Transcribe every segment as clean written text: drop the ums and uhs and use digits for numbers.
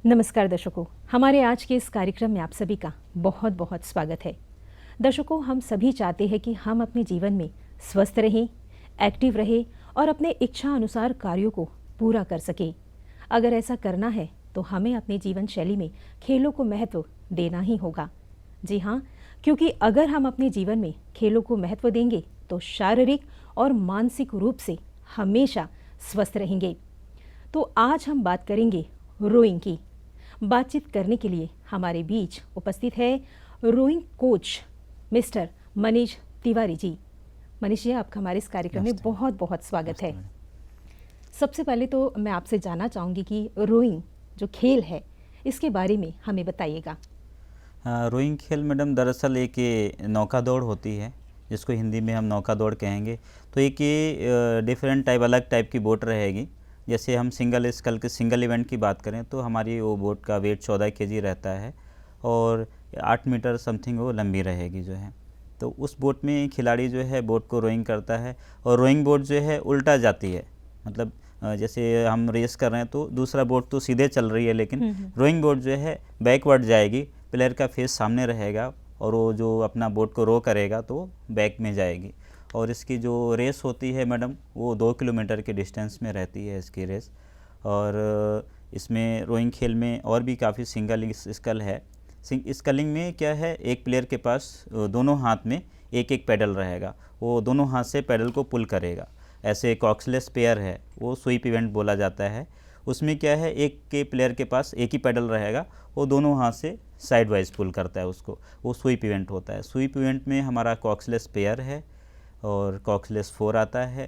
नमस्कार दर्शकों, हमारे आज के इस कार्यक्रम में आप सभी का बहुत बहुत स्वागत है। दर्शकों, हम सभी चाहते हैं कि हम अपने जीवन में स्वस्थ रहें, एक्टिव रहें और अपने इच्छा अनुसार कार्यों को पूरा कर सकें। अगर ऐसा करना है तो हमें अपने जीवन शैली में खेलों को महत्व देना ही होगा। जी हाँ, क्योंकि अगर हम अपने जीवन में खेलों को महत्व देंगे तो शारीरिक और मानसिक रूप से हमेशा स्वस्थ रहेंगे। तो आज हम बात करेंगे रोइंग की। बातचीत करने के लिए हमारे बीच उपस्थित है rowing coach mister Manish Tiwari ji. Manish ji, आपका हमारे इस कार्यक्रम में बहुत बहुत स्वागत है। सबसे पहले तो मैं आपसे जानना चाहूँगी कि रोइंग जो खेल है इसके बारे में हमें बताइएगा। रोइंग खेल मैडम दरअसल एक ये नौका दौड़ होती है, जिसको हिंदी में हम नौका दौड़ कहेंगे। तो एक ये डिफरेंट टाइप, अलग टाइप की बोट रहेगी। जैसे हम सिंगल स्कल के सिंगल इवेंट की बात करें तो हमारी वो बोट का वेट 14 केजी रहता है और 8 मीटर समथिंग वो लंबी रहेगी जो है। तो उस बोट में खिलाड़ी जो है बोट को रोइंग करता है और रोइंग बोट जो है उल्टा जाती है। मतलब जैसे हम रेस कर रहे हैं तो दूसरा बोट तो सीधे चल रही है, लेकिन रोइंग बोट जो है बैकवर्ड जाएगी। प्लेयर का फेस सामने रहेगा और वो जो अपना बोट को रो करेगा तो बैक में जाएगी। और इसकी जो रेस होती है मैडम, वो 2 किलोमीटर के डिस्टेंस में रहती है इसकी रेस। और इसमें रोइंग खेल में और भी काफ़ी सिंगल स्कल है। स्कलिंग में क्या है, एक प्लेयर के पास दोनों हाथ में एक एक पैडल रहेगा, वो दोनों हाथ से पैडल को पुल करेगा। ऐसे कॉक्सलेस पेयर है, वो स्वीप इवेंट बोला जाता है। उसमें क्या है, एक के प्लेयर के पास एक ही पैडल रहेगा, वो दोनों हाथ से साइड वाइज पुल करता है उसको, वो स्वीप इवेंट होता है। स्वीप इवेंट में हमारा कॉक्सलेस पेयर है और कॉक्सलेस 4 आता है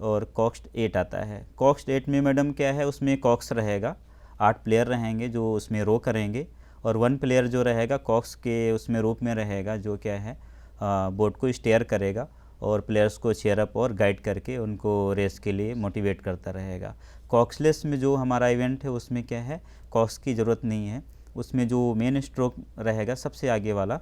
और कॉक्स्ड 8 आता है। कॉक्स्ड 8 में मैडम क्या है, उसमें कॉक्स रहेगा, 8 प्लेयर रहेंगे जो उसमें रो करेंगे और 1 प्लेयर जो रहेगा कॉक्स के उसमें रूप में रहेगा, जो क्या है बोट को स्टेयर करेगा और प्लेयर्स को चेयर अप और गाइड करके उनको रेस के लिए मोटिवेट करता रहेगा। कॉक्सलेस में जो हमारा इवेंट है उसमें क्या है, कॉक्स की ज़रूरत नहीं है। उसमें जो मेन स्ट्रोक रहेगा सबसे आगे वाला,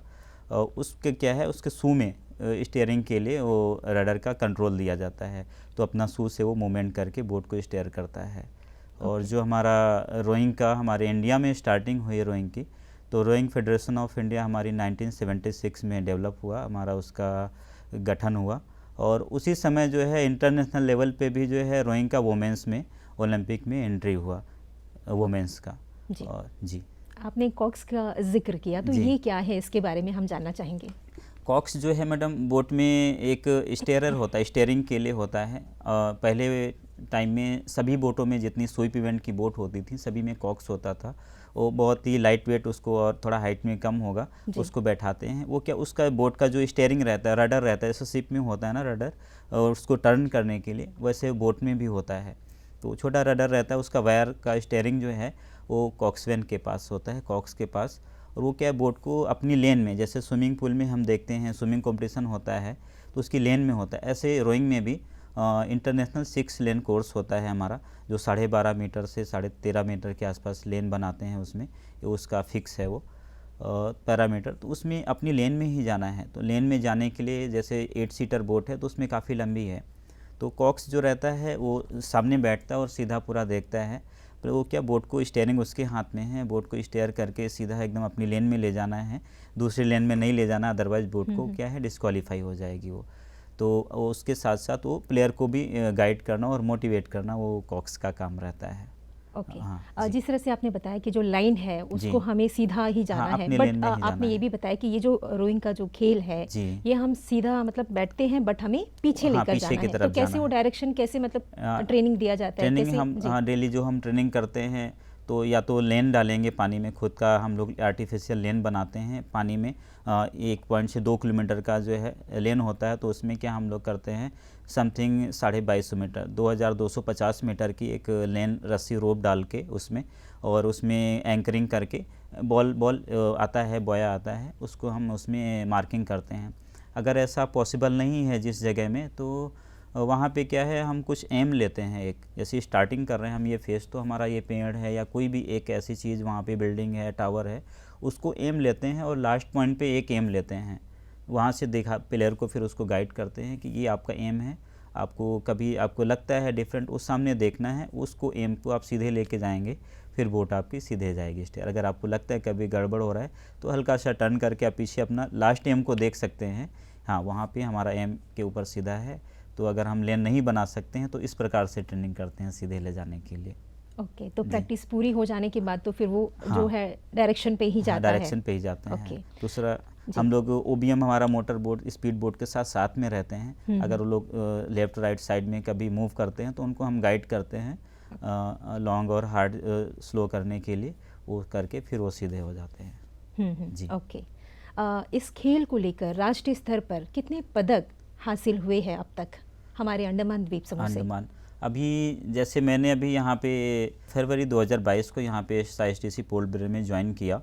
उसके क्या है, उसके शू में स्टीयरिंग के लिए वो रडर का कंट्रोल दिया जाता है, तो अपना शू से वो मूवमेंट करके बोट को स्टीयर करता है। और जो हमारा रोइंग का हमारे इंडिया में स्टार्टिंग हुई रोइंग की, तो रोइंग फेडरेशन ऑफ इंडिया हमारी 1976 में डेवलप हुआ, हमारा उसका गठन हुआ। और उसी समय जो है इंटरनेशनल लेवल पे भी जो है रोइंग का वोमेंस में ओलंपिक में एंट्री हुआ, वोमेंस का। जी। और जी, आपने कॉक्स का जिक्र किया, तो ये क्या है, इसके बारे में हम जानना चाहेंगे। कॉक्स जो है मैडम बोट में एक स्टेयरर होता है, स्टेयरिंग के लिए होता है। पहले टाइम में सभी बोटों में जितनी स्वीप इवेंट की बोट होती थी सभी में कॉक्स होता था। वो बहुत ही लाइट वेट, उसको और थोड़ा हाइट में कम होगा उसको बैठाते हैं। वो क्या, उसका बोट का जो स्टेयरिंग रहता है, रडर रहता है, जैसे शिप में होता है ना रडर, और उसको टर्न करने के लिए, वैसे बोट में भी होता है। तो छोटा रडर रहता है, उसका वायर का स्टेयरिंग जो है वो कॉक्सवेन के पास होता है, कॉक्स के पास। और वो क्या है, बोट को अपनी लेन में, जैसे स्विमिंग पूल में हम देखते हैं स्विमिंग कंपटीशन होता है तो उसकी लेन में होता है, ऐसे रोइंग में भी इंटरनेशनल 6 लेन कोर्स होता है हमारा, जो 12.5 मीटर से 13.5 मीटर के आसपास लेन बनाते हैं उसमें, उसका फिक्स है वो पैरामीटर। तो उसमें अपनी लेन में ही जाना है। तो लेन में जाने के लिए, जैसे 8 सीटर बोट है तो उसमें काफ़ी लंबी है, तो कॉक्स जो रहता है वो सामने बैठता है और सीधा पूरा देखता है। पर वो क्या, बोट को स्टेयरिंग उसके हाथ में है, बोट को स्टेयर करके सीधा एकदम अपनी लेन में ले जाना है, दूसरी लेन में नहीं ले जाना, अदरवाइज बोट को क्या है डिस्क्वालीफाई हो जाएगी वो। तो उसके साथ साथ वो प्लेयर को भी गाइड करना और मोटिवेट करना वो कॉक्स का काम रहता है। ओके। हाँ, जिस तरह से आपने बताया कि जो लाइन है उसको हमें सीधा ही जाना है, अपनी बट लेन में ही आपने जाना ये है। भी बताया कि ये जो रोइंग का जो खेल है ये हम सीधा मतलब बैठते हैं, बट हमें पीछे लेकर पीछे जाना की है। तरफ तो कैसे जाना वो है। डायरेक्शन कैसे, मतलब ट्रेनिंग दिया जाता है ट्रेनिंग कैसे? हम डेली जो हम ट्रेनिंग करते हैं, तो या तो लेन डालेंगे पानी में, खुद का हम लोग आर्टिफिशियल लेन बनाते हैं पानी में। 1 से 2 किलोमीटर का जो है लेन होता है, तो उसमें क्या हम लोग करते हैं, समथिंग 2250 मीटर 2250 मीटर की एक लेन रस्सी रोप डाल के उसमें, और उसमें एंकरिंग करके बॉल आता है, बोया आता है, उसको हम उसमें मार्किंग करते हैं। अगर ऐसा पॉसिबल नहीं है जिस जगह में, तो वहाँ पे क्या है, हम कुछ एम लेते हैं। एक जैसे स्टार्टिंग कर रहे हैं हम, ये फेस तो हमारा ये पेड़ है या कोई भी एक ऐसी चीज़, वहाँ पे बिल्डिंग है, टावर है, उसको एम लेते हैं और लास्ट पॉइंट पे एक एम लेते हैं। वहाँ से देखा प्लेयर को, फिर उसको गाइड करते हैं कि ये आपका एम है, आपको कभी आपको लगता है डिफरेंट, उस सामने देखना है, उसको एम को आप सीधे लेके जाएंगे, फिर बोट आपकी सीधे जाएगी स्टेयर। अगर आपको लगता है कभी गड़बड़ हो रहा है तो हल्का सा टर्न करके आप पीछे अपना लास्ट एम को देख सकते हैं, हाँ वहाँ पे हमारा एम के ऊपर सीधा है। तो अगर हम लेन नहीं बना सकते हैं तो इस प्रकार से ट्रेनिंग करते हैं सीधे ले जाने के लिए। ओके, तो जी। प्रैक्टिस पूरी हो जाने के बाद तो फिर वो जो हाँ। है डायरेक्शन पे ही हाँ, जाता है। डायरेक्शन पे ही जाते हैं। ओके। दूसरा जी। हम लोग ओबीएम हमारा मोटर बोट स्पीड बोट के साथ साथ में रहते हैं। हम्म। अगर वो लोग लेफ्ट राइट साइड में कभी मूव करते हैं तो उनको हम गाइड करते हैं लॉन्ग और हार्ड स्लो करने के लिए, वो करके फिर वो सीधे हो जाते हैं। जी। ओके। इस खेल को लेकर राष्ट्रीय स्तर पर कितने पदक हासिल हुए हैं अब तक हमारे अंडमान द्वीप समूह से? अंडमान अभी जैसे मैंने अभी यहाँ पे फरवरी 2022 को यहाँ पे SISTC पोर्ट ब्लेयर में ज्वाइन किया,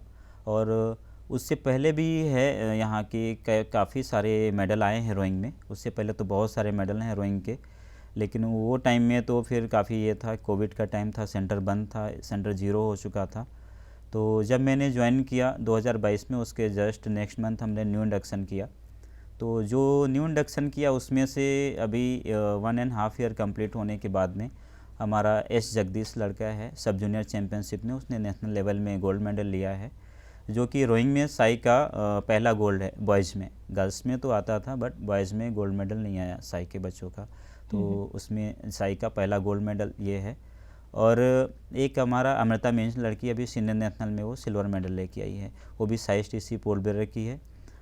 और उससे पहले भी है यहाँ के काफ़ी सारे मेडल आए हैं रोइंग में। उससे पहले तो बहुत सारे मेडल हैं रोइंग के, लेकिन वो टाइम में तो फिर काफ़ी ये था, कोविड का टाइम था, सेंटर बंद था, सेंटर ज़ीरो हो चुका था। तो जब मैंने ज्वाइन किया 2022 में, उसके जस्ट नेक्स्ट मंथ हमने न्यू इंडक्शन किया। तो जो न्यू इंडक्शन किया उसमें से अभी 1.5 ईयर कंप्लीट होने के बाद में हमारा एस जगदीश लड़का है, सब जूनियर चैम्पियनशिप में उसने नेशनल लेवल में गोल्ड मेडल लिया है, जो कि रोइंग में साई का पहला गोल्ड है बॉयज़ में। गर्ल्स में तो आता था बट बॉयज़ में गोल्ड मेडल नहीं आया साई के बच्चों का, तो उसमें साई का पहला गोल्ड मेडल ये है। और एक हमारा अमृता मीन्स लड़की अभी सीनियर नेशनल में वो सिल्वर मेडल लेके आई है, वो भी SISTC पोर्ट ब्लेयर की है।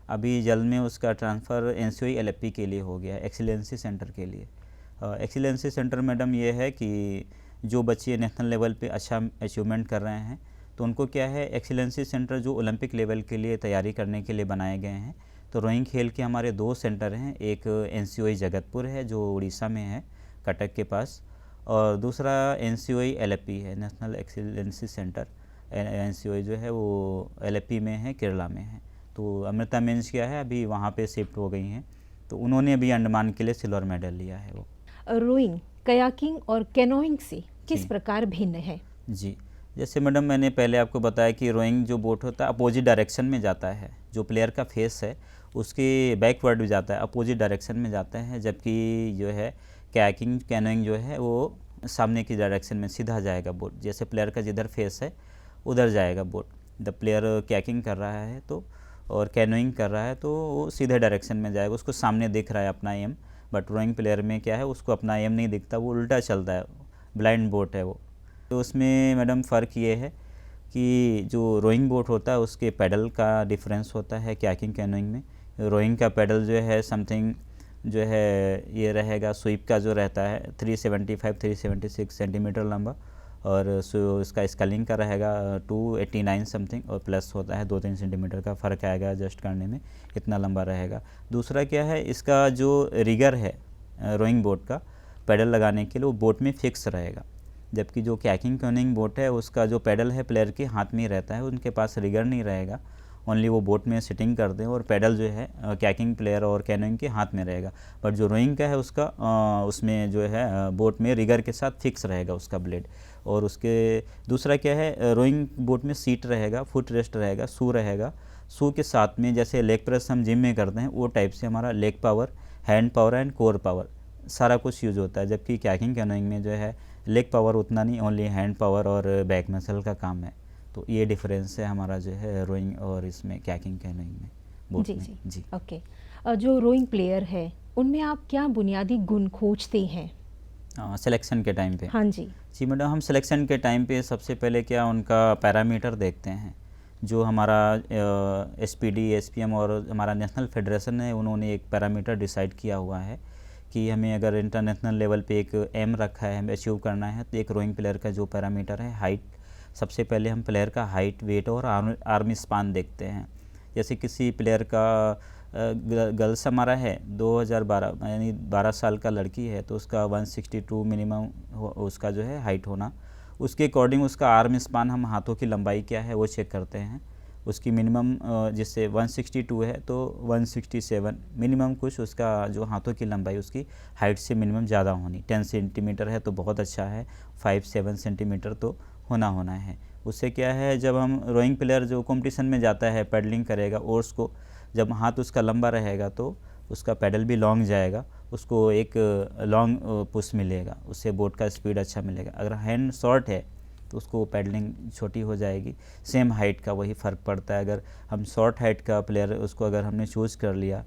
अभी जल्द में उसका ट्रांसफ़र NCOE LFP के लिए हो गया है, एक्सीलेंसी सेंटर के लिए। एक्सीलेंसी सेंटर मैडम ये है कि जो बच्चे नेशनल लेवल पे अच्छा अचीवमेंट कर रहे हैं तो उनको क्या है, एक्सीलेंसी सेंटर जो ओलंपिक लेवल के लिए तैयारी करने के लिए बनाए गए हैं। तो रोइंग खेल के हमारे 2 सेंटर हैं, एक NCOE जगतपुर है जो उड़ीसा में है, कटक के पास, और दूसरा NCOE LFP है, नेशनल एक्सीलेंसी सेंटर। NCOE जो है वो LFP में है, केरला में है। तो अमृता मीन्स क्या है अभी वहाँ पे शिफ्ट हो गई हैं, तो उन्होंने अभी अंडमान के लिए सिल्वर मेडल लिया है वो। रोइंग, कयाकिंग और कैनोइंग से किस जी। प्रकार भिन्न है? जी, जैसे मैडम मैंने पहले आपको बताया कि रोइंग जो बोट होता है अपोजिट डायरेक्शन में जाता है, जो प्लेयर का फेस है उसके बैकवर्ड भी जाता है, अपोजिट डायरेक्शन में जाता है, जबकि जो है कयाकिंग कैनोइंग जो है वो सामने की डायरेक्शन में सीधा जाएगा बोट। जैसे प्लेयर का जिधर फेस है उधर जाएगा बोट। द प्लेयर कयाकिंग कर रहा है तो और कैनोइंग कर रहा है तो वो सीधे डायरेक्शन में जाएगा, उसको सामने दिख रहा है अपना एम। बट रोइंग प्लेयर में क्या है, उसको अपना एम नहीं दिखता, वो उल्टा चलता है, ब्लाइंड बोट है वो। तो उसमें मैडम फ़र्क ये है कि जो रोइंग बोट होता है उसके पैडल का डिफरेंस होता है कयाकिंग कैनोइंग में। रोइंग का पैडल जो है समथिंग जो है ये रहेगा, स्वीप का जो रहता है 376 सेंटीमीटर लंबा, और इसका स्कलिंग का रहेगा 289 समथिंग, और प्लस होता है 2-3 सेंटीमीटर का फ़र्क आएगा एडजस्ट करने में, इतना लंबा रहेगा। दूसरा क्या है, इसका जो रिगर है रोइंग बोट का पैडल लगाने के लिए वो बोट में फिक्स रहेगा, जबकि जो कयाकिंग कैनोइंग बोट है उसका जो पैडल है प्लेयर के हाथ में ही रहता है, उनके पास रिगर नहीं रहेगा, ओनली वो बोट में सिटिंग करते हैं और पैडल जो है कयाकिंग प्लेयर और कैनोइंग के हाथ में रहेगा। बट जो रोइंग का है उसका उसमें जो है बोट में रिगर के साथ फिक्स रहेगा उसका ब्लेड। और उसके दूसरा क्या है, रोइंग बोट में सीट रहेगा, फुट रेस्ट रहेगा, शू रहेगा, शू के साथ में जैसे लेग प्रेस हम जिम में करते हैं वो टाइप से हमारा leg power, hand power and core power सारा कुछ यूज होता है, जबकि कयाकिंग कैनोइंग में जो है लेग पावर उतना नहीं, ओनली हैंड पावर और बैक मसल का काम है। तो ये डिफरेंस है हमारा जो है रोइंग और इसमें कयाकिंग कैनोइंग में बोट जी में। जी जी। ओके। जो रोइंग प्लेयर है उनमें आप क्या बुनियादी गुण खोजते हैं? सिलेक्शन के टाइम पे? हाँ जी। जी मैडम, हम सिलेक्शन के टाइम पे सबसे पहले क्या उनका पैरामीटर देखते हैं, जो हमारा SPD, SPM और हमारा नेशनल फेडरेशन है उन्होंने एक पैरामीटर डिसाइड किया हुआ है कि हमें अगर इंटरनेशनल लेवल पे एक एम रखा है, हमें अचीव करना है, तो एक रोइंग प्लेयर का जो पैरामीटर है हाइट, सबसे पहले हम प्लेयर का हाइट, वेट और आर्म स्पान देखते हैं। जैसे किसी प्लेयर का गर्ल्स हमारा है 2012 यानी 12 साल का लड़की है तो उसका 162 मिनिमम उसका जो है हाइट होना, उसके अकॉर्डिंग उसका आर्म स्पान, हम हाथों की लंबाई क्या है वो चेक करते हैं। उसकी मिनिमम जिससे 162 है तो 167 मिनिमम कुछ उसका जो हाथों की लंबाई उसकी हाइट से मिनिमम ज़्यादा होनी, 10 सेंटीमीटर है तो बहुत अच्छा है, 5-7 सेंटीमीटर तो होना है। उससे क्या है, जब हम रोइंग प्लेयर जो कंपटीशन में जाता है पैडलिंग करेगा ओर्स को, जब हाथ उसका लंबा रहेगा तो उसका पैडल भी लॉन्ग जाएगा, उसको एक लॉन्ग पुश मिलेगा, उससे बोट का स्पीड अच्छा मिलेगा। अगर हैंड शॉर्ट है तो उसको पैडलिंग छोटी हो जाएगी। सेम हाइट का वही फ़र्क पड़ता है। अगर हम शॉर्ट हाइट का प्लेयर उसको अगर हमने चूज़ कर लिया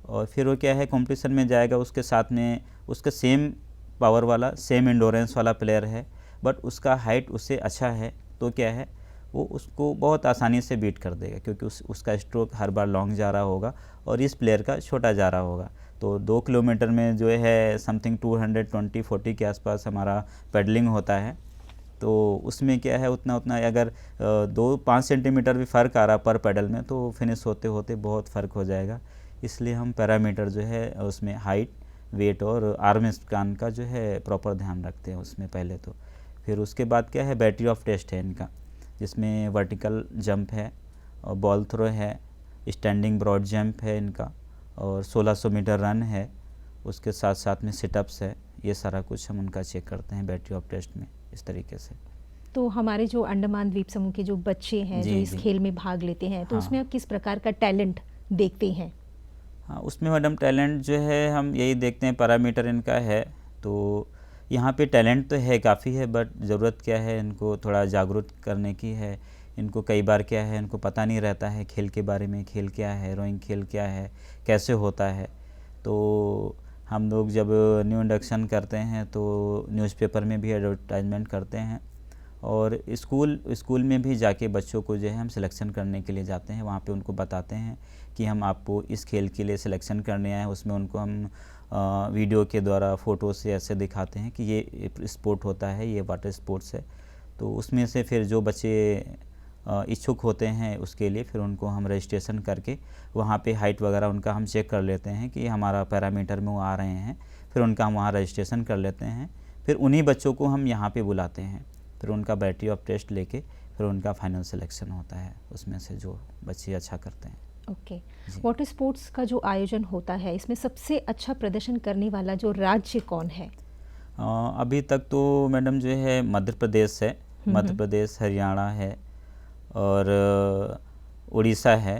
और फिर वो क्या है कंपटीशन में जाएगा, उसके साथ में उसका सेम पावर वाला सेम एंडोरेंस वाला प्लेयर है बट उसका हाइट उससे अच्छा है, तो क्या है वो उसको बहुत आसानी से बीट कर देगा, क्योंकि उसका स्ट्रोक हर बार लॉन्ग जा रहा होगा और इस प्लेयर का छोटा जा रहा होगा। तो 2 किलोमीटर में जो है समथिंग 220-40 के आसपास हमारा पेडलिंग होता है। तो उसमें क्या है उतना अगर 2-5 सेंटीमीटर भी फ़र्क आ रहा पर पेडल में तो फिनिश होते होते बहुत फ़र्क हो जाएगा। इसलिए हम पैरामीटर जो है उसमें हाइट, वेट और आर्म स्पैन का जो है प्रॉपर ध्यान रखते हैं उसमें पहले तो। फिर उसके बाद क्या है बैटरी ऑफ टेस्ट है इनका, जिसमें वर्टिकल जंप है और बॉल थ्रो है, स्टैंडिंग ब्रॉड जंप है इनका और 1600 मीटर रन है। उसके साथ साथ में सिटअप्स है। ये सारा कुछ हम उनका चेक करते हैं बैटरी ऑफ टेस्ट में इस तरीके से। तो हमारे जो अंडमान द्वीप समूह के जो बच्चे हैं जो इस खेल में भाग लेते हैं, तो उसमें आप किस प्रकार का टैलेंट देखते हैं? हाँ, उसमें मैडम टैलेंट जो है हम यही देखते हैं, पैरामीटर इनका है तो यहाँ पे टैलेंट तो है काफ़ी है, बट ज़रूरत क्या है इनको थोड़ा जागरूक करने की है। इनको कई बार क्या है इनको पता नहीं रहता है खेल के बारे में, खेल क्या है, रोइंग खेल क्या है, कैसे होता है। तो हम लोग जब न्यू इंडक्शन करते हैं तो न्यूज़पेपर में भी एडवर्टाइजमेंट करते हैं और स्कूल में भी जाके बच्चों को जो है हम सिलेक्शन करने के लिए जाते हैं। वहाँ पे उनको बताते हैं कि हम आपको इस खेल के लिए सिलेक्शन करने आए हैं। उसमें उनको हम वीडियो के द्वारा फ़ोटो से ऐसे दिखाते हैं कि ये स्पोर्ट होता है, ये वाटर स्पोर्ट्स है। तो उसमें से फिर जो बच्चे इच्छुक होते हैं उसके लिए फिर उनको हम रजिस्ट्रेशन करके वहाँ पे हाइट वगैरह उनका हम चेक कर लेते हैं कि हमारा पैरामीटर में वो आ रहे हैं। फिर उनका हम वहाँ रजिस्ट्रेशन कर लेते हैं। फिर उन्हीं बच्चों को हम यहाँ पे बुलाते हैं, फिर उनका बैटरी ऑफ टेस्ट लेके फिर उनका फाइनल सिलेक्शन होता है उसमें से जो बच्चे अच्छा करते हैं। ओके। वाटर स्पोर्ट्स का जो आयोजन होता है इसमें सबसे अच्छा प्रदर्शन करने वाला जो राज्य कौन है? अभी तक तो मैडम जो है मध्य प्रदेश है, मध्य प्रदेश, हरियाणा है और उड़ीसा है,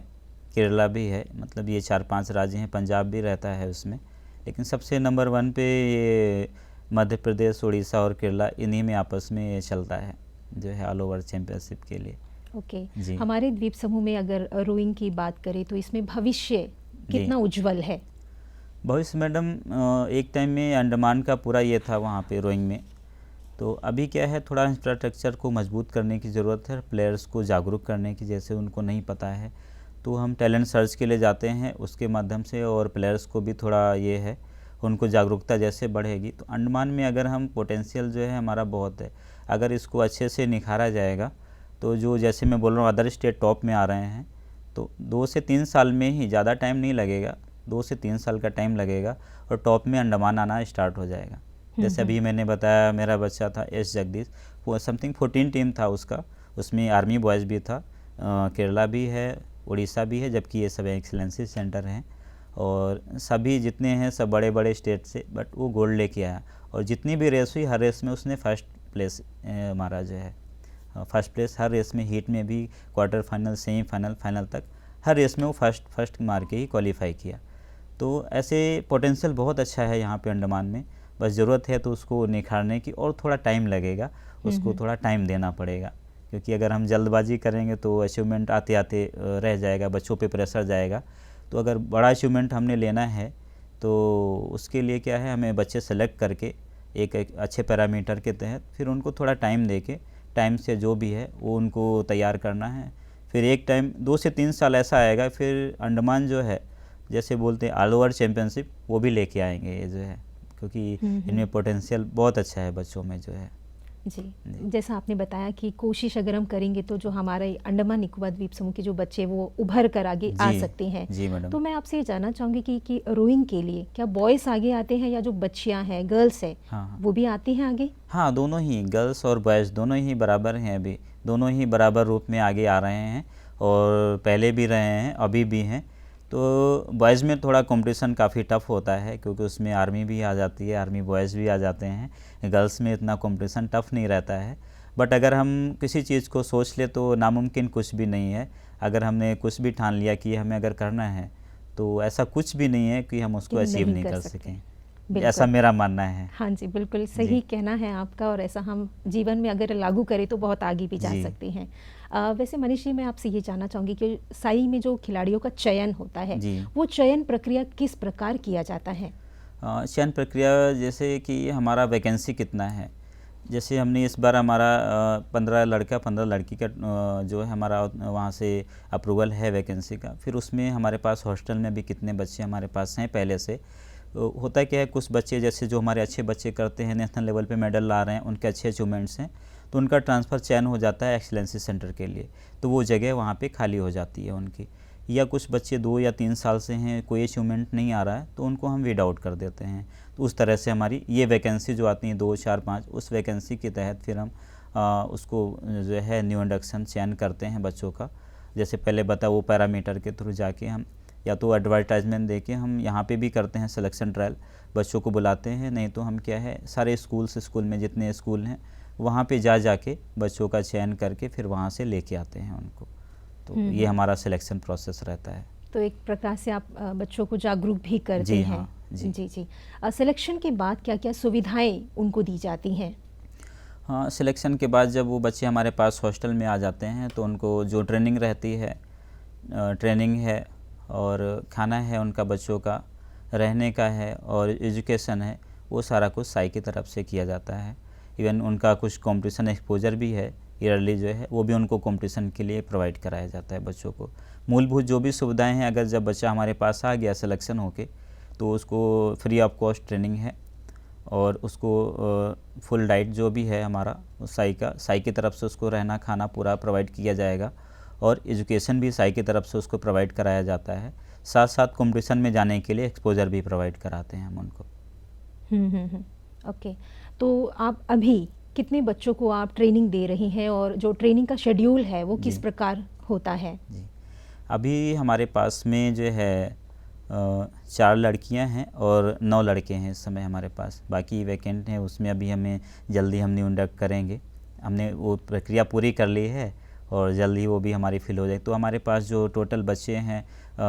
केरला भी है। मतलब ये 4-5 राज्य हैं, पंजाब भी रहता है उसमें। लेकिन सबसे नंबर 1 पे ये मध्य प्रदेश, उड़ीसा और केरला, इन्हीं में आपस में ये चलता है जो है ऑल ओवर चैम्पियनशिप के लिए। ओके। हमारे द्वीप समूह में अगर रोइंग की बात करें तो इसमें भविष्य कितना उज्जवल है? भविष्य मैडम एक टाइम में अंडमान का पूरा ये था वहाँ पे रोइंग में। तो अभी क्या है थोड़ा इंफ्रास्ट्रक्चर को मजबूत करने की ज़रूरत है, प्लेयर्स को जागरूक करने की, जैसे उनको नहीं पता है तो हम टैलेंट सर्च के लिए जाते हैं उसके माध्यम से, और प्लेयर्स को भी थोड़ा ये है उनको जागरूकता जैसे बढ़ेगी तो अंडमान में अगर हम पोटेंशियल जो है हमारा बहुत है, अगर इसको अच्छे से निखारा जाएगा तो जो जैसे मैं बोल रहा हूँ अदर स्टेट टॉप में आ रहे हैं तो 2 से 3 साल में ही, ज़्यादा टाइम नहीं लगेगा, 2 से 3 साल का टाइम लगेगा और टॉप में अंडमान आना स्टार्ट हो जाएगा। जैसे अभी मैंने बताया मेरा बच्चा था एस जगदीश, वो समथिंग 14 टीम था उसका, उसमें आर्मी बॉयज़ भी था, केरला भी है, उड़ीसा भी है, जबकि ये सब एक्सीलेंसी सेंटर हैं और सभी जितने हैं सब बड़े बड़े स्टेट से, बट वो गोल्ड लेके आया और जितनी भी रेस हुई हर रेस में उसने फर्स्ट प्लेस हमारा जो है फर्स्ट प्लेस, हर रेस में हीट में भी, क्वार्टर फाइनल, सेमीफाइनल, फाइनल तक हर रेस में वो फर्स्ट मार के ही क्वालिफाई किया। तो ऐसे पोटेंशियल बहुत अच्छा है यहाँ पे अंडमान में, बस ज़रूरत है तो उसको निखारने की, और थोड़ा टाइम लगेगा, उसको थोड़ा टाइम देना पड़ेगा, क्योंकि अगर हम जल्दबाजी करेंगे तो अचीवमेंट आते आते रह जाएगा, बच्चों पे प्रेशर जाएगा। तो अगर बड़ा अचीवमेंट हमने लेना है तो उसके लिए क्या है हमें बच्चे सेलेक्ट करके एक अच्छे पैरामीटर के तहत फिर उनको थोड़ा टाइम दे के, टाइम से जो भी है वो उनको तैयार करना है। फिर एक टाइम 2 से 3 साल ऐसा आएगा फिर अंडमान जो है जैसे बोलते हैं ऑल ओवर चैम्पियनशिप वो भी लेके आएंगे ये जो है, क्योंकि इनमें पोटेंशियल बहुत अच्छा है बच्चों में जो है। जी, जैसा आपने बताया कि कोशिश अगर हम करेंगे तो जो हमारे अंडमान निकोबार द्वीप समूह के जो बच्चे वो उभर कर आगे आ सकते हैं। जी मैडम। तो मैं आपसे ये जानना चाहूँगी कि रोइंग के लिए क्या बॉयज़ आगे आते हैं या जो बच्चियाँ हैं, गर्ल्स हैं, वो भी आती हैं आगे? हाँ, दोनों ही, गर्ल्स और बॉयज़ दोनों ही बराबर हैं, अभी दोनों ही बराबर रूप में आगे आ रहे हैं और पहले भी रहे हैं, अभी भी हैं। तो बॉयज़ में थोड़ा कंपटीशन काफ़ी टफ होता है क्योंकि उसमें आर्मी भी आ जाती है, आर्मी बॉयज़ भी आ जाते हैं। गर्ल्स में इतना कंपटीशन टफ नहीं रहता है, बट अगर हम किसी चीज़ को सोच ले तो नामुमकिन कुछ भी नहीं है। अगर हमने कुछ भी ठान लिया कि हमें अगर करना है तो ऐसा कुछ भी नहीं है कि हम उसको अचीव नहीं कर सकें। ऐसा मेरा मानना है। हाँ जी, बिल्कुल सही कहना है आपका, और ऐसा हम जीवन में अगर लागू करें तो बहुत आगे भी जा सकते हैं। वैसे मनीष जी, मैं आपसे ये जानना चाहूँगी कि साई में जो खिलाड़ियों का चयन होता है, वो चयन प्रक्रिया किस प्रकार किया जाता है? चयन प्रक्रिया जैसे कि हमारा वैकेंसी कितना है, जैसे हमने इस बार हमारा 15 लड़का 15 लड़की का जो है हमारा वहाँ से अप्रूवल है वैकेंसी का। फिर उसमें हमारे पास हॉस्टल में भी कितने बच्चे हमारे पास हैं पहले से। होता क्या है, कुछ बच्चे जैसे जो हमारे अच्छे बच्चे करते हैं, नेशनल लेवल पे मेडल ला रहे हैं, उनके अच्छे अचीवमेंट्स हैं, तो उनका ट्रांसफ़र चयन हो जाता है एक्सीलेंसी सेंटर के लिए, तो वो जगह वहाँ पे खाली हो जाती है उनकी। या कुछ बच्चे 2 या 3 साल से हैं, कोई अचीवमेंट नहीं आ रहा है, तो उनको हम वीड आउट कर देते हैं। तो उस तरह से हमारी ये वैकेंसी जो आती है 2, 4, 5, उस वैकेंसी के तहत फिर हम उसको जो है न्यू इंडक्शन चयन करते हैं बच्चों का। जैसे पहले बता, वो पैरामीटर के थ्रू जाके हम या तो एडवर्टाइजमेंट देके हम यहाँ पे भी करते हैं सिलेक्शन ट्रायल, बच्चों को बुलाते हैं, नहीं तो हम क्या है सारे स्कूल में जितने स्कूल हैं वहाँ पे जाके बच्चों का चयन करके फिर वहाँ से लेके आते हैं उनको। तो ये हमारा सिलेक्शन प्रोसेस रहता है। तो एक प्रकार से आप बच्चों को जागरूक भी करते हैं। हाँ, जी। सिलेक्शन के बाद क्या क्या सुविधाएं उनको दी जाती हैं? हाँ, सिलेक्शन के बाद जब वो बच्चे हमारे पास हॉस्टल में आ जाते हैं तो उनको जो ट्रेनिंग रहती है, ट्रेनिंग है और खाना है उनका, बच्चों का रहने का है और एजुकेशन है, वो सारा कुछ साई की तरफ से किया जाता है। इवन उनका कुछ कंपटीशन एक्सपोजर भी है ईयरली जो है, वो भी उनको कंपटीशन के लिए प्रोवाइड कराया जाता है बच्चों को। मूलभूत जो भी सुविधाएं हैं, अगर जब बच्चा हमारे पास आ गया सिलेक्शन होके, तो उसको फ्री ऑफ कॉस्ट ट्रेनिंग है और उसको फुल डाइट जो भी है हमारा साई की तरफ से उसको रहना खाना पूरा प्रोवाइड किया जाएगा और एजुकेशन भी साई की तरफ से उसको प्रोवाइड कराया जाता है। साथ साथ कंपटीशन में जाने के लिए एक्सपोजर भी प्रोवाइड कराते हैं हम उनको। ओके, तो आप अभी कितने बच्चों को आप ट्रेनिंग दे रही हैं और जो ट्रेनिंग का शेड्यूल है वो किस प्रकार होता है? जी, अभी हमारे पास में जो है 4 लड़कियां हैं और 9 लड़के हैं इस समय हमारे पास। बाकी वैकेंट हैं, उसमें अभी हमें जल्दी हम न्यू इंडक्ट करेंगे। हमने वो प्रक्रिया पूरी कर ली है और जल्दी वो भी हमारी फिल हो जाएगी। तो हमारे पास जो टोटल बच्चे हैं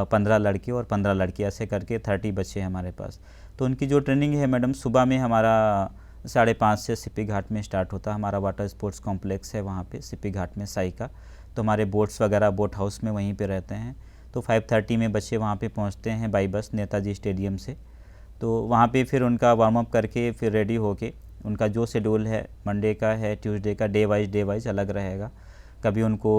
15 लड़के और 15 लड़की, ऐसे करके 30 बच्चे हैं हमारे पास। तो उनकी जो ट्रेनिंग है मैडम, सुबह में हमारा 5:30 से सिप्पी घाट में स्टार्ट होता है। हमारा वाटर स्पोर्ट्स कॉम्प्लेक्स है वहाँ पे सिप्पी घाट में साई का, तो हमारे बोट्स वगैरह बोट हाउस में वहीं पे रहते हैं। तो 5:30 में बच्चे वहाँ पे पहुँचते हैं बाई बस नेताजी स्टेडियम से। तो वहाँ पे फिर उनका वार्म अप करके फिर रेडी होके उनका जो शेड्यूल है, मंडे का है, ट्यूसडे का, डे वाइज अलग रहेगा। कभी उनको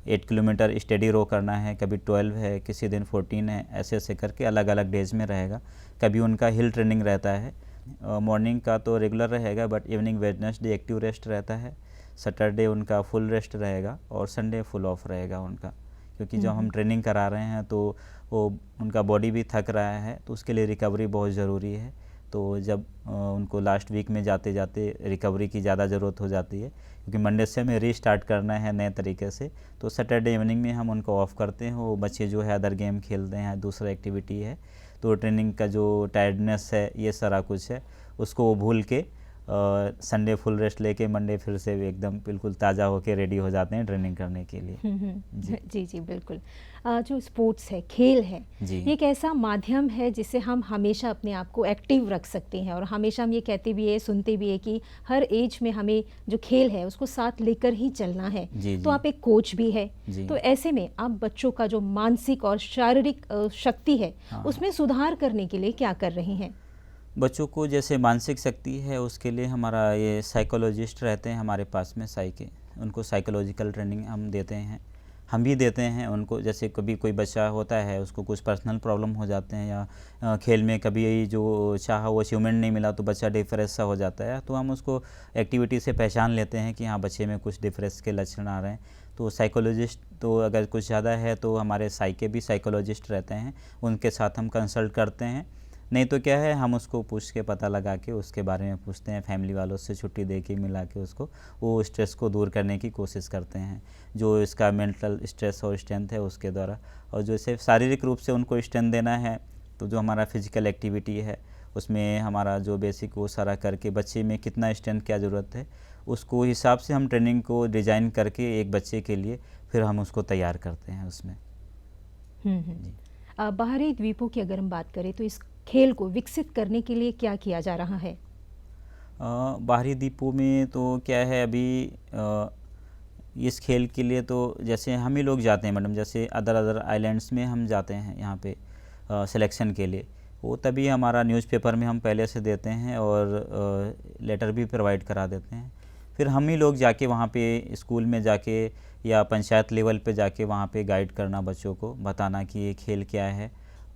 8 किलोमीटर स्टडी रो करना है, कभी 12 है, किसी दिन 14 है, ऐसे ऐसे करके अलग अलग डेज में रहेगा। कभी उनका हिल ट्रेनिंग रहता है, मॉर्निंग का तो रेगुलर रहेगा, but evening Wednesday active rest रहता है, सैटरडे उनका फुल रेस्ट रहेगा और संडे फुल ऑफ रहेगा उनका। क्योंकि जब हम ट्रेनिंग करा रहे हैं तो वो उनका बॉडी भी थक रहा है, तो उसके लिए रिकवरी बहुत ज़रूरी है। तो जब उनको लास्ट वीक में जाते जाते रिकवरी की ज़्यादा ज़रूरत हो जाती है, क्योंकि मंडे से हमें रीस्टार्ट करना है नए तरीके से। तो सैटरडे इवनिंग में हम उनको ऑफ करते हैं। वो बच्चे जो है अदर गेम खेलते हैं, दूसरा एक्टिविटी है, तो ट्रेनिंग का जो टायर्डनेस है, ये सारा कुछ है, उसको वो भूल के संडे फुल रेस्ट लेके मंडे फिर से एकदम बिल्कुल ताज़ा होके रेडी हो जाते हैं ट्रेनिंग करने के लिए। जी बिल्कुल। जो स्पोर्ट्स है, खेल है, ये एक ऐसा माध्यम है जिससे हम हमेशा अपने आप को एक्टिव रख सकते हैं, और हमेशा हम ये कहते भी है, सुनते भी है कि हर एज में हमें जो खेल है उसको साथ लेकर ही चलना है। तो आप एक कोच भी है, तो ऐसे में आप बच्चों का जो मानसिक और शारीरिक शक्ति है उसमें सुधार करने के लिए क्या कर रही हैं? बच्चों को जैसे मानसिक शक्ति है, उसके लिए हमारा ये साइकोलॉजिस्ट रहते हैं हमारे पास में साई के, उनको साइकोलॉजिकल ट्रेनिंग हम देते हैं। हम भी देते हैं उनको, जैसे कभी कोई बच्चा होता है उसको कुछ पर्सनल प्रॉब्लम हो जाते हैं, या खेल में कभी जो चाहा वो अचीवमेंट नहीं मिला तो बच्चा डिप्रेस सा हो जाता है, तो हम उसको एक्टिविटी से पहचान लेते हैं कि हाँ बच्चे में कुछ डिप्रेस के लक्षण आ रहे हैं। तो साइकोलॉजिस्ट, तो अगर कुछ ज़्यादा है तो हमारे साई के भी साइकोलॉजिस्ट रहते हैं, उनके साथ हम कंसल्ट करते हैं। नहीं तो क्या है, हम उसको पूछ के पता लगा के उसके बारे में पूछते हैं, फैमिली वालों से छुट्टी दे के मिला के उसको वो स्ट्रेस को दूर करने की कोशिश करते हैं, जो इसका मेंटल स्ट्रेस और स्ट्रेंथ है उसके द्वारा। और जो इसे शारीरिक रूप से उनको स्ट्रेंथ देना है, तो जो हमारा फिजिकल एक्टिविटी है उसमें हमारा जो बेसिक वो सारा करके बच्चे में कितना स्ट्रेंथ क्या ज़रूरत है उसको हिसाब से हम ट्रेनिंग को डिज़ाइन करके एक बच्चे के लिए फिर हम उसको तैयार करते हैं उसमें। बाहरी द्वीपों की अगर हम बात करें तो इस खेल को विकसित करने के लिए क्या किया जा रहा है? बाहरी द्वीपों में तो क्या है अभी इस खेल के लिए तो जैसे हम ही लोग जाते हैं मैडम, जैसे अदर अदर आइलैंड्स में हम जाते हैं यहाँ पे सिलेक्शन के लिए, वो तभी हमारा न्यूज़पेपर में हम पहले से देते हैं और लेटर भी प्रोवाइड करा देते हैं। फिर हम ही लोग जाके वहाँ पे स्कूल में जाके या पंचायत लेवल पे जाके वहाँ पे गाइड करना, बच्चों को बताना कि ये खेल क्या है।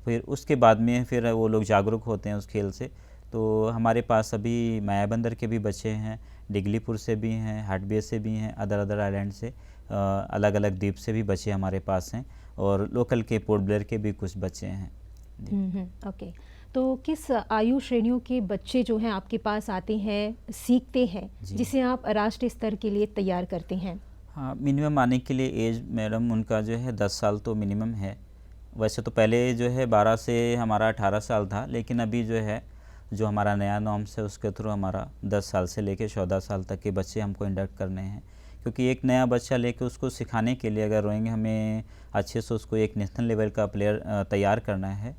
फिर उसके बाद में फिर वो लोग जागरूक होते हैं उस खेल से। तो हमारे पास अभी मायाबंदर के भी बच्चे हैं, डिगलीपुर से भी हैं, हाटबे से भी हैं, अदर अदर आइलैंड से, अलग अलग द्वीप से भी बच्चे हमारे पास हैं, और लोकल के पोर्ट ब्लेयर के भी कुछ बच्चे हैं। ओके। तो किस आयु श्रेणियों के बच्चे जो हैं आपके पास आते हैं, सीखते हैं, जिसे आप राष्ट्रीय स्तर के लिए तैयार करते हैं? हाँ, मिनिमम आने के लिए एज मैडम उनका जो है 10 साल तो मिनिमम है। वैसे तो पहले जो है 12 से हमारा 18 साल था, लेकिन अभी जो है जो हमारा नया नॉर्म्स है उसके थ्रू हमारा 10 साल से लेकर 14 साल तक के बच्चे हमको इंडक्ट करने हैं। क्योंकि एक नया बच्चा लेके उसको सिखाने के लिए अगर रोइंग हमें अच्छे से उसको एक नेशनल लेवल का प्लेयर तैयार करना है,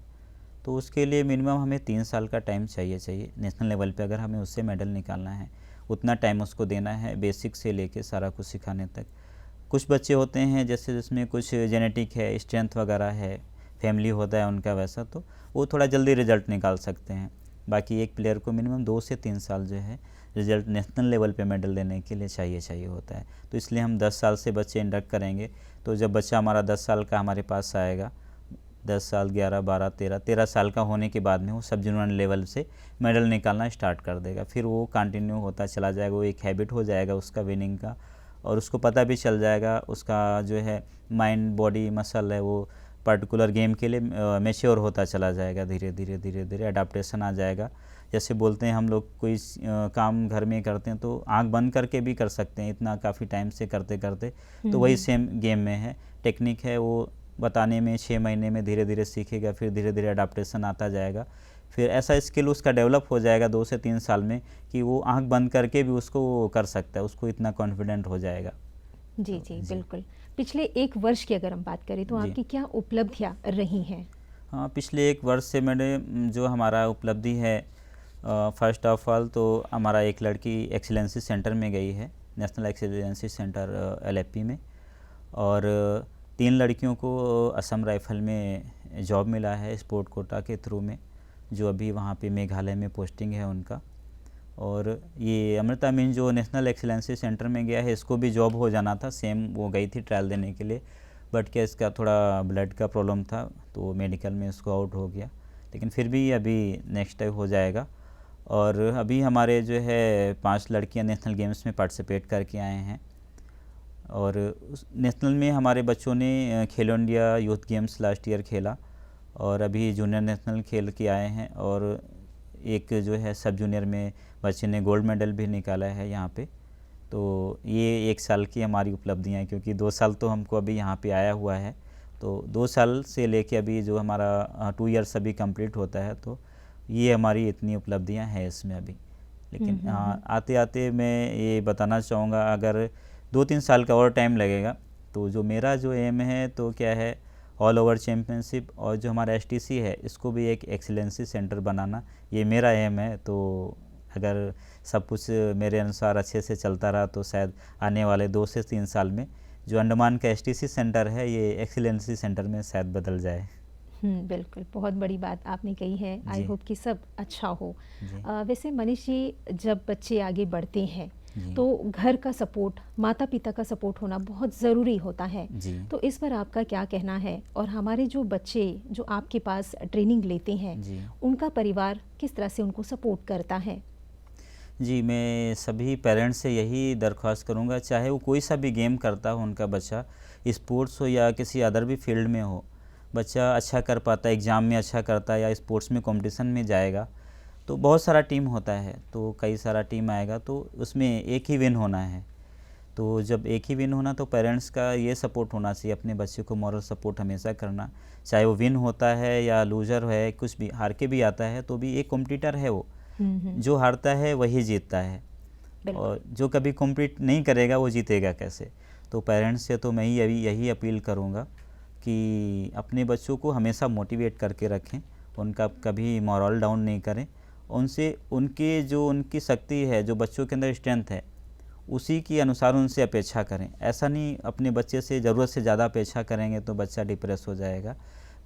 तो उसके लिए मिनिमम हमें 3 साल का टाइम चाहिए नेशनल लेवल पे। अगर हमें उससे मेडल निकालना है, उतना टाइम उसको देना है, बेसिक से लेके सारा कुछ सिखाने तक। कुछ बच्चे होते हैं जैसे जिसमें कुछ जेनेटिक है, स्ट्रेंथ वगैरह है, फैमिली होता है उनका वैसा, तो वो थोड़ा जल्दी रिजल्ट निकाल सकते हैं। बाकी एक प्लेयर को मिनिमम 2 से 3 साल जो है रिजल्ट नेशनल लेवल पे मेडल देने के लिए चाहिए होता है। तो इसलिए हम 10 साल से बच्चे इंडक्ट करेंगे। तो जब बच्चा हमारा 10 साल का हमारे पास आएगा, 10 साल 11 12 13 साल का होने के बाद में वो सब जूनियर लेवल से मेडल निकालना स्टार्ट कर देगा। फिर वो कंटिन्यू होता चला जाएगा, वो एक हैबिट हो जाएगा उसका विनिंग का, और उसको पता भी चल जाएगा उसका जो है माइंड बॉडी मसल है वो पर्टिकुलर गेम के लिए मैच्योर होता चला जाएगा। धीरे धीरे अडाप्टेशन आ जाएगा। जैसे बोलते हैं हम लोग कोई काम घर में करते हैं तो आंख बंद करके भी कर सकते हैं, इतना काफ़ी टाइम से करते करते, तो वही सेम गेम में है। टेक्निक है वो बताने में 6 महीने में धीरे धीरे सीखेगा, फिर धीरे धीरे अडाप्टेशन आता जाएगा। फिर ऐसा स्किल उसका डेवलप हो जाएगा 2 से 3 साल में कि वो आंख बंद करके भी उसको वो कर सकता है, उसको इतना कॉन्फिडेंट हो जाएगा। जी जी बिल्कुल। पिछले 1 वर्ष की अगर हम बात करें तो आपकी क्या उपलब्धियां रही हैं? हाँ, पिछले 1 वर्ष से मैंने जो हमारा उपलब्धि है, फर्स्ट ऑफ ऑल तो हमारा एक लड़की एक्सीलेंसी सेंटर में गई है, नेशनल एक्सीलेंसी सेंटर LFP में, और 3 लड़कियों को असम राइफल में जॉब मिला है स्पोर्ट कोटा के थ्रू में, जो अभी वहाँ पे मेघालय में पोस्टिंग है उनका। और ये अमृता मीन जो नेशनल एक्सीलेंसी सेंटर में गया है, इसको भी जॉब हो जाना था सेम, वो गई थी ट्रायल देने के लिए, बट क्या इसका थोड़ा ब्लड का प्रॉब्लम था तो मेडिकल में इसको आउट हो गया, लेकिन फिर भी अभी नेक्स्ट टाइम हो जाएगा। और अभी हमारे जो है 5 लड़कियां नेशनल गेम्स में पार्टिसिपेट करके आए हैं, और उस नेशनल में हमारे बच्चों ने खेलो India youth games last year खेला, और अभी जूनियर नेशनल खेल के आए हैं, और एक जो है सब जूनियर में बच्चे ने गोल्ड मेडल भी निकाला है यहाँ पे। तो ये 1 साल की हमारी उपलब्धियाँ हैं, क्योंकि 2 साल तो हमको अभी यहाँ पे आया हुआ है, तो 2 साल से लेके अभी जो हमारा 2 ईयर्स अभी कंप्लीट होता है, तो ये हमारी इतनी उपलब्धियाँ हैं इसमें अभी। लेकिन आते आते मैं ये बताना चाहूँगा, अगर 2-3 साल का और टाइम लगेगा तो जो मेरा जो एम है तो क्या है, ऑल ओवर चैम्पियनशिप और जो हमारा STC है इसको भी एक एक्सीलेंसी सेंटर बनाना, ये मेरा एम है। तो अगर सब कुछ मेरे अनुसार अच्छे से चलता रहा तो शायद आने वाले 2 से 3 साल में जो अंडमान का STC सेंटर है ये एक्सीलेंसी सेंटर में शायद बदल जाए। बिल्कुल, बहुत बड़ी बात आपने कही है। आई होप कि सब अच्छा हो। वैसे मनीष जी, जब बच्चे आगे बढ़ते हैं तो घर का सपोर्ट, माता पिता का सपोर्ट होना बहुत ज़रूरी होता है। तो इस पर आपका क्या कहना है, और हमारे जो बच्चे जो आपके पास ट्रेनिंग लेते हैं उनका परिवार किस तरह से उनको सपोर्ट करता है? जी, मैं सभी पेरेंट्स से यही दरख्वास्त करूंगा, चाहे वो कोई सा भी गेम करता हो उनका बच्चा, स्पोर्ट्स हो या किसी अदर भी फील्ड में हो, बच्चा अच्छा कर पाता है, एग्ज़ाम में अच्छा करता है या स्पोर्ट्स में कंपटीशन में जाएगा, तो बहुत सारा टीम होता है, तो कई सारा टीम आएगा, तो उसमें एक ही विन होना है। तो जब एक ही विन होना, तो पेरेंट्स का ये सपोर्ट होना चाहिए, अपने बच्चे को मॉरल सपोर्ट हमेशा करना, चाहे वो विन होता है या लूज़र है, कुछ भी हार के भी आता है तो भी एक कॉम्पिटिटर है वो, जो हारता है वही जीतता है, और जो कभी कॉम्पीट नहीं करेगा वो जीतेगा कैसे। तो पेरेंट्स से तो मैं यही अपील करूँगा कि अपने बच्चों को हमेशा मोटिवेट करके रखें, उनका कभी मोरल डाउन नहीं करें, उनसे उनके जो उनकी शक्ति है, जो बच्चों के अंदर स्ट्रेंथ है, उसी के अनुसार उनसे अपेक्षा करें। ऐसा नहीं अपने बच्चे से ज़रूरत से ज़्यादा अपेक्षा करेंगे तो बच्चा डिप्रेस हो जाएगा।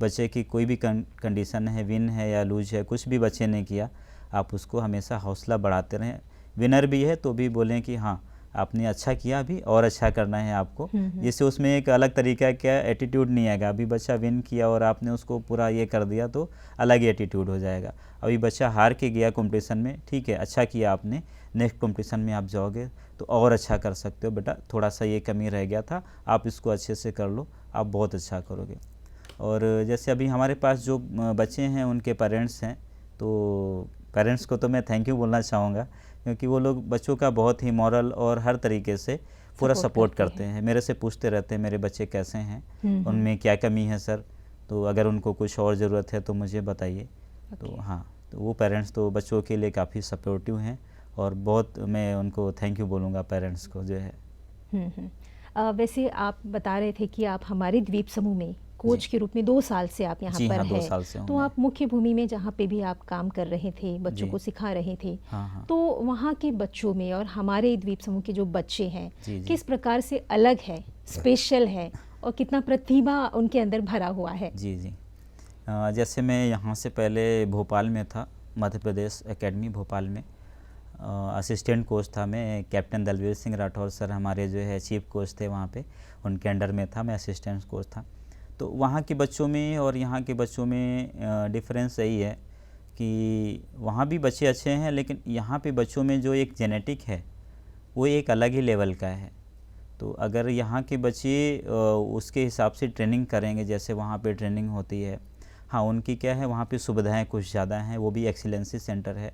बच्चे की कोई भी कंडीशन है, विन है या लूज है, कुछ भी बच्चे ने किया, आप उसको हमेशा हौसला बढ़ाते रहें। विनर भी है तो भी बोलें कि हाँ आपने अच्छा किया, अभी और अच्छा करना है आपको। जिससे उसमें एक अलग तरीका का एटीट्यूड नहीं आएगा। अभी बच्चा विन किया और आपने उसको पूरा ये कर दिया तो अलग ही एटीट्यूड हो जाएगा। अभी बच्चा हार के गया कंपटीशन में, ठीक है अच्छा किया आपने, नेक्स्ट कंपटीशन में आप जाओगे तो और अच्छा कर सकते हो बेटा, थोड़ा सा ये कमी रह गया था, आप इसको अच्छे से कर लो, आप बहुत अच्छा करोगे। और जैसे अभी हमारे पास जो बच्चे हैं उनके पेरेंट्स हैं, तो पेरेंट्स को तो मैं थैंक यू बोलना चाहूँगा, क्योंकि वो लोग बच्चों का बहुत ही मॉरल और हर तरीके से पूरा सपोर्ट करते हैं। मेरे से पूछते रहते हैं मेरे बच्चे कैसे हैं, उनमें क्या कमी है सर, तो अगर उनको कुछ और ज़रूरत है तो मुझे बताइए। तो हाँ, तो वो पेरेंट्स तो बच्चों के लिए काफ़ी सपोर्टिव हैं और बहुत मैं उनको थैंक यू बोलूँगा पेरेंट्स को जो है। वैसे आप बता रहे थे कि आप हमारे द्वीप समूह में कोच के रूप में 2 साल से आप यहाँ पर हाँ, 2 हैं। साल से तो आप मुख्य भूमि में जहाँ पे भी आप काम कर रहे थे, बच्चों को सिखा रहे थे, हाँ। तो वहाँ के बच्चों में और हमारे द्वीप समूह के जो बच्चे हैं किस प्रकार से अलग है, स्पेशल है और कितना प्रतिभा उनके अंदर भरा हुआ है? जी। जैसे मैं यहाँ से पहले भोपाल में था, मध्य प्रदेश एकेडमी भोपाल में असिस्टेंट कोच था मैं। कैप्टन दलवीर सिंह राठौर सर हमारे जो है चीफ कोच थे वहाँ पे, उनके अंडर में था, मैं असिस्टेंट कोच था। तो वहाँ के बच्चों में और यहाँ के बच्चों में डिफरेंस यही है कि वहाँ भी बच्चे अच्छे हैं, लेकिन यहाँ पे बच्चों में जो एक जेनेटिक है वो एक अलग ही लेवल का है। तो अगर यहाँ के बच्चे उसके हिसाब से ट्रेनिंग करेंगे जैसे वहाँ पे ट्रेनिंग होती है, हाँ उनकी क्या है वहाँ पे सुविधाएं कुछ ज़्यादा हैं, वो भी एक्सीलेंसी सेंटर है।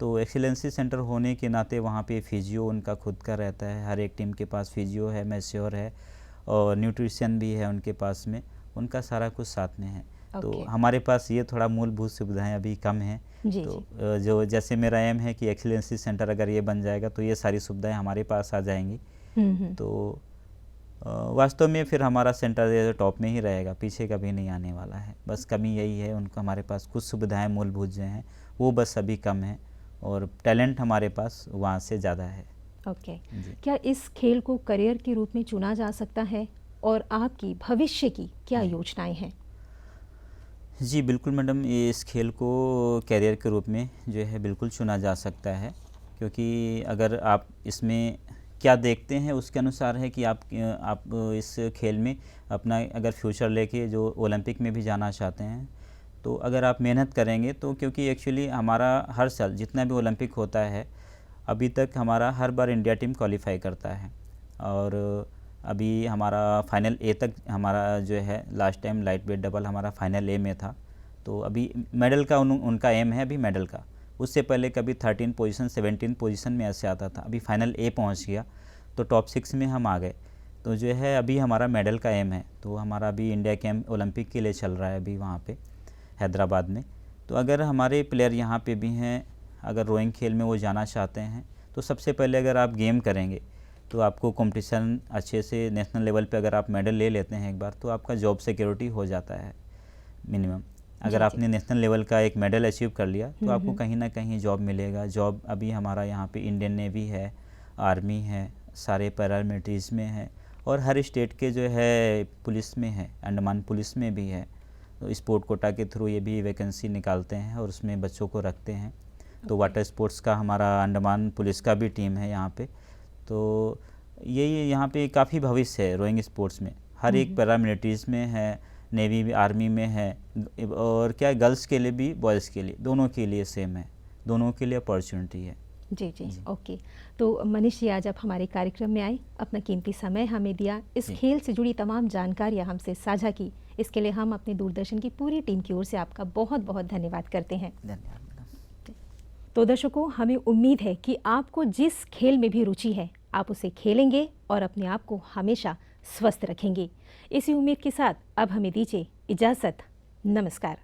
तो एक्सीलेंसी सेंटर होने के नाते वहाँ पे फिजियो उनका खुद का रहता है, हर एक टीम के पास फिजियो है, मैस्योर है और न्यूट्रिशन भी है उनके पास में, उनका सारा कुछ साथ में है। तो हमारे पास ये थोड़ा मूलभूत सुविधाएं अभी कम हैं। तो जो जैसे मेरा एम है कि एक्सीलेंसी सेंटर अगर ये बन जाएगा तो ये सारी सुविधाएं हमारे पास आ जाएंगी। तो वास्तव में फिर हमारा सेंटर टॉप में ही रहेगा, पीछे कभी नहीं आने वाला है। बस कमी यही है, उनको हमारे पास कुछ सुविधाएं मूलभूत जो हैं वो बस अभी कम है और टैलेंट हमारे पास वहाँ से ज़्यादा है। क्या इस खेल को करियर के रूप में चुना जा सकता है और आपकी भविष्य की क्या योजनाएं हैं? जी बिल्कुल मैडम, ये इस खेल को करियर के रूप में जो है बिल्कुल चुना जा सकता है, क्योंकि अगर आप इसमें क्या देखते हैं उसके अनुसार है कि आप इस खेल में अपना अगर फ्यूचर लेके जो ओलंपिक में भी जाना चाहते हैं तो अगर आप मेहनत करेंगे तो, क्योंकि एक्चुअली हमारा हर साल जितना भी ओलंपिक होता है अभी तक हमारा हर बार इंडिया टीम क्वालिफाई करता है। और अभी हमारा फाइनल ए तक हमारा जो है last time light weight double हमारा फाइनल ए में था। तो अभी मेडल का उनका एम है अभी मेडल का। उससे पहले कभी 13 पोजीशन 17 पोजीशन में ऐसे आता था, अभी फाइनल ए पहुंच गया तो टॉप 6 में हम आ गए। तो जो है अभी हमारा मेडल का एम है। तो हमारा अभी इंडिया कैंप ओलंपिक के लिए चल रहा है अभी वहाँ पे हैदराबाद में। तो अगर हमारे प्लेयर यहाँ पे भी हैं, अगर रोइंग खेल में वो जाना चाहते हैं तो सबसे पहले अगर आप गेम करेंगे तो आपको कंपटीशन अच्छे से नेशनल लेवल पे अगर आप मेडल ले लेते हैं एक बार तो आपका जॉब सिक्योरिटी हो जाता है मिनिमम। अगर आपने नेशनल लेवल का एक मेडल अचीव कर लिया तो आपको कहीं ना कहीं जॉब मिलेगा। जॉब अभी हमारा यहाँ पे इंडियन नेवी है, आर्मी है, सारे पैरामिलिट्रीज में है और हर स्टेट के जो है पुलिस में है, अंडमान पुलिस में भी है। तो स्पोर्ट कोटा के थ्रू ये भी वैकेंसी निकालते हैं और उसमें बच्चों को रखते हैं। तो वाटर स्पोर्ट्स का हमारा अंडमान पुलिस का भी टीम है यहाँ पे। तो यही यहाँ पे काफ़ी भविष्य है रोइंग स्पोर्ट्स में, हर एक पैरामिलिट्रीज में है, नेवी में, आर्मी में है और क्या गर्ल्स के लिए भी बॉयज़ के लिए, दोनों के लिए सेम है, दोनों के लिए अपॉर्चुनिटी है। जी। ओके। तो मनीष जी आज आप हमारे कार्यक्रम में आए, अपना कीमती समय हमें दिया, इस खेल से जुड़ी तमाम जानकारियाँ हमसे साझा की, इसके लिए हम अपने दूरदर्शन की पूरी टीम की ओर से आपका बहुत बहुत धन्यवाद करते हैं। धन्यवाद। तो दर्शकों, हमें उम्मीद है कि आपको जिस खेल में भी रुचि है आप उसे खेलेंगे और अपने आप को हमेशा स्वस्थ रखेंगे। इसी उम्मीद के साथ अब हमें दीजिए इजाज़त। नमस्कार।